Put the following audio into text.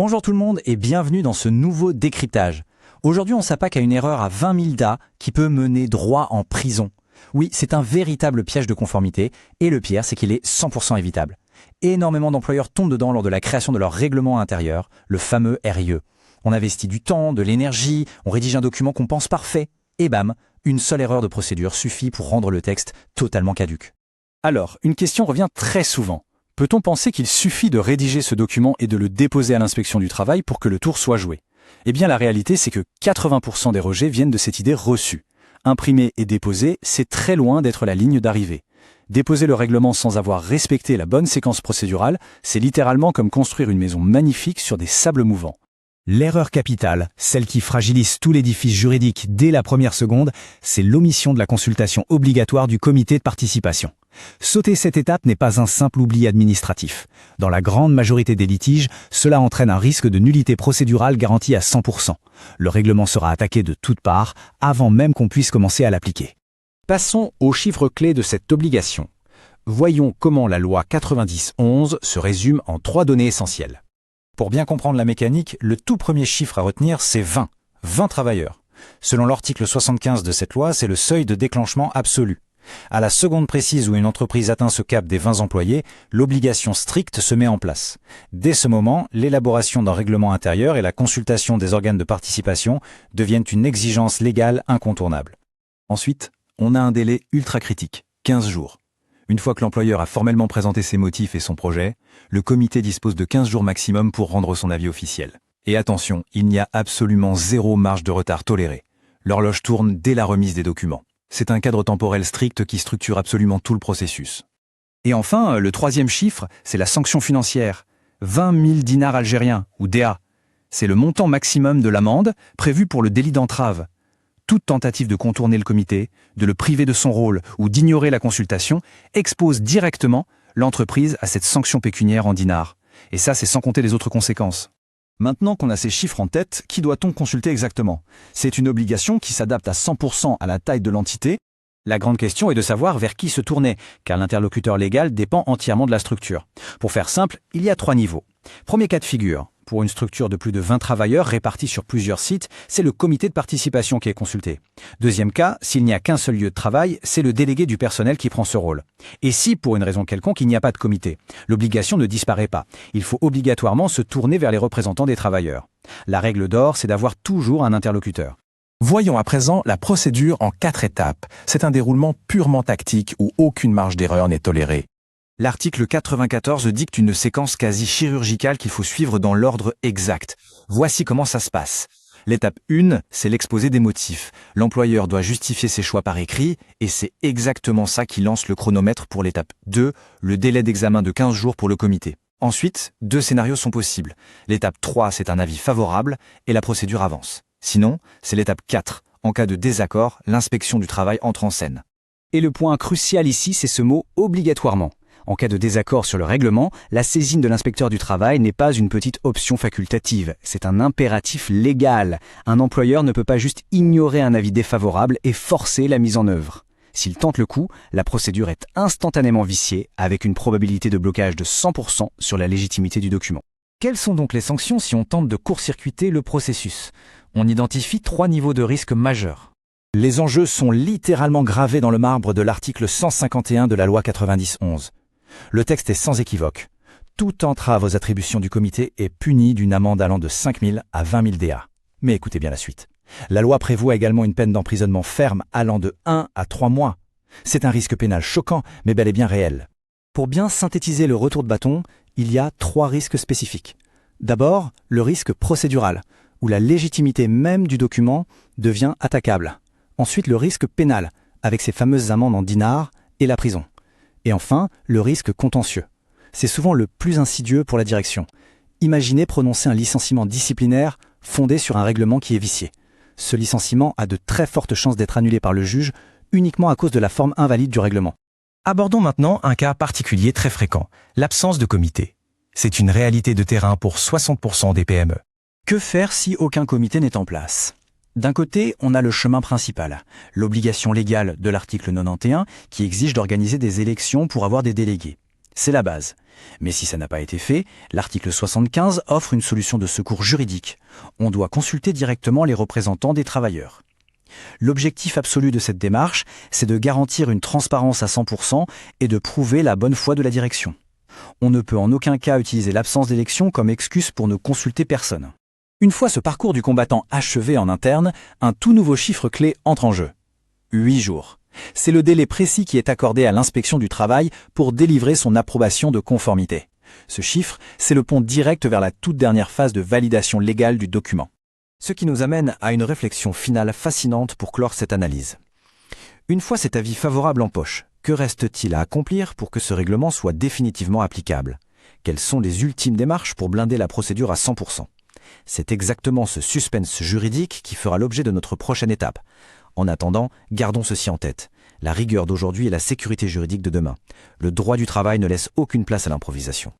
Bonjour tout le monde et bienvenue dans ce nouveau décryptage. Aujourd'hui, on s'attaque à une erreur à 20 000 DA qui peut mener droit en prison. Oui, c'est un véritable piège de conformité et le pire, c'est qu'il est 100% évitable. Énormément d'employeurs tombent dedans lors de la création de leur règlement intérieur, le fameux RIE. On investit du temps, de l'énergie, on rédige un document qu'on pense parfait et bam, une seule erreur de procédure suffit pour rendre le texte totalement caduc. Alors, une question revient très souvent. Peut-on penser qu'il suffit de rédiger ce document et de le déposer à l'inspection du travail pour que le tour soit joué? Eh bien, la réalité, c'est que 80% des rejets viennent de cette idée reçue. Imprimer et déposer, c'est très loin d'être la ligne d'arrivée. Déposer le règlement sans avoir respecté la bonne séquence procédurale, c'est littéralement comme construire une maison magnifique sur des sables mouvants. L'erreur capitale, celle qui fragilise tout l'édifice juridique dès la première seconde, c'est l'omission de la consultation obligatoire du comité de participation. Sauter cette étape n'est pas un simple oubli administratif. Dans la grande majorité des litiges, cela entraîne un risque de nullité procédurale garanti à 100%. Le règlement sera attaqué de toutes parts avant même qu'on puisse commencer à l'appliquer. Passons aux chiffres clés de cette obligation. Voyons comment la loi 90-11 se résume en 3 données essentielles. Pour bien comprendre la mécanique, le tout premier chiffre à retenir, c'est 20. 20 travailleurs. Selon l'article 75 de cette loi, c'est le seuil de déclenchement absolu. À la seconde précise où une entreprise atteint ce cap des 20 employés, l'obligation stricte se met en place. Dès ce moment, l'élaboration d'un règlement intérieur et la consultation des organes de participation deviennent une exigence légale incontournable. Ensuite, on a un délai ultra critique, 15 jours. Une fois que l'employeur a formellement présenté ses motifs et son projet, le comité dispose de 15 jours maximum pour rendre son avis officiel. Et attention, il n'y a absolument zéro marge de retard tolérée. L'horloge tourne dès la remise des documents. C'est un cadre temporel strict qui structure absolument tout le processus. Et enfin, le troisième chiffre, c'est la sanction financière. 20 000 dinars algériens, ou DA. C'est le montant maximum de l'amende prévu pour le délit d'entrave. Toute tentative de contourner le comité, de le priver de son rôle ou d'ignorer la consultation expose directement l'entreprise à cette sanction pécuniaire en dinars. Et ça, c'est sans compter les autres conséquences. Maintenant qu'on a ces chiffres en tête, qui doit-on consulter exactement? C'est une obligation qui s'adapte à 100% à la taille de l'entité. La grande question est de savoir vers qui se tourner, car l'interlocuteur légal dépend entièrement de la structure. Pour faire simple, il y a 3 niveaux. Premier cas de figure. Pour une structure de plus de 20 travailleurs répartis sur plusieurs sites, c'est le comité de participation qui est consulté. Deuxième cas, s'il n'y a qu'un seul lieu de travail, c'est le délégué du personnel qui prend ce rôle. Et si, pour une raison quelconque, il n'y a pas de comité, l'obligation ne disparaît pas. Il faut obligatoirement se tourner vers les représentants des travailleurs. La règle d'or, c'est d'avoir toujours un interlocuteur. Voyons à présent la procédure en 4 étapes. C'est un déroulement purement tactique où aucune marge d'erreur n'est tolérée. L'article 94 dicte une séquence quasi chirurgicale qu'il faut suivre dans l'ordre exact. Voici comment ça se passe. L'étape 1, c'est l'exposé des motifs. L'employeur doit justifier ses choix par écrit et c'est exactement ça qui lance le chronomètre pour l'étape 2, le délai d'examen de 15 jours pour le comité. Ensuite, 2 scénarios sont possibles. L'étape 3, c'est un avis favorable et la procédure avance. Sinon, c'est l'étape 4. En cas de désaccord, l'inspection du travail entre en scène. Et le point crucial ici, c'est ce mot « obligatoirement ». En cas de désaccord sur le règlement, la saisine de l'inspecteur du travail n'est pas une petite option facultative, c'est un impératif légal. Un employeur ne peut pas juste ignorer un avis défavorable et forcer la mise en œuvre. S'il tente le coup, la procédure est instantanément viciée, avec une probabilité de blocage de 100% sur la légitimité du document. Quelles sont donc les sanctions si on tente de court-circuiter le processus? On identifie 3 niveaux de risque majeurs. Les enjeux sont littéralement gravés dans le marbre de l'article 151 de la loi 90-11. Le texte est sans équivoque. Toute entrave aux attributions du comité est punie d'une amende allant de 5 000 à 20 000 DA. Mais écoutez bien la suite. La loi prévoit également une peine d'emprisonnement ferme allant de 1 à 3 mois. C'est un risque pénal choquant, mais bel et bien réel. Pour bien synthétiser le retour de bâton, il y a 3 risques spécifiques. D'abord, le risque procédural, où la légitimité même du document devient attaquable. Ensuite, le risque pénal, avec ses fameuses amendes en dinars et la prison. Et enfin, le risque contentieux. C'est souvent le plus insidieux pour la direction. Imaginez prononcer un licenciement disciplinaire fondé sur un règlement qui est vicié. Ce licenciement a de très fortes chances d'être annulé par le juge uniquement à cause de la forme invalide du règlement. Abordons maintenant un cas particulier très fréquent, l'absence de comité. C'est une réalité de terrain pour 60% des PME. Que faire si aucun comité n'est en place? D'un côté, on a le chemin principal, l'obligation légale de l'article 91 qui exige d'organiser des élections pour avoir des délégués. C'est la base. Mais si ça n'a pas été fait, l'article 75 offre une solution de secours juridique. On doit consulter directement les représentants des travailleurs. L'objectif absolu de cette démarche, c'est de garantir une transparence à 100% et de prouver la bonne foi de la direction. On ne peut en aucun cas utiliser l'absence d'élection comme excuse pour ne consulter personne. Une fois ce parcours du combattant achevé en interne, un tout nouveau chiffre clé entre en jeu. 8 jours. C'est le délai précis qui est accordé à l'inspection du travail pour délivrer son approbation de conformité. Ce chiffre, c'est le pont direct vers la toute dernière phase de validation légale du document. Ce qui nous amène à une réflexion finale fascinante pour clore cette analyse. Une fois cet avis favorable en poche, que reste-t-il à accomplir pour que ce règlement soit définitivement applicable? Quelles sont les ultimes démarches pour blinder la procédure à 100%? C'est exactement ce suspense juridique qui fera l'objet de notre prochaine étape. En attendant, gardons ceci en tête. La rigueur d'aujourd'hui est la sécurité juridique de demain. Le droit du travail ne laisse aucune place à l'improvisation.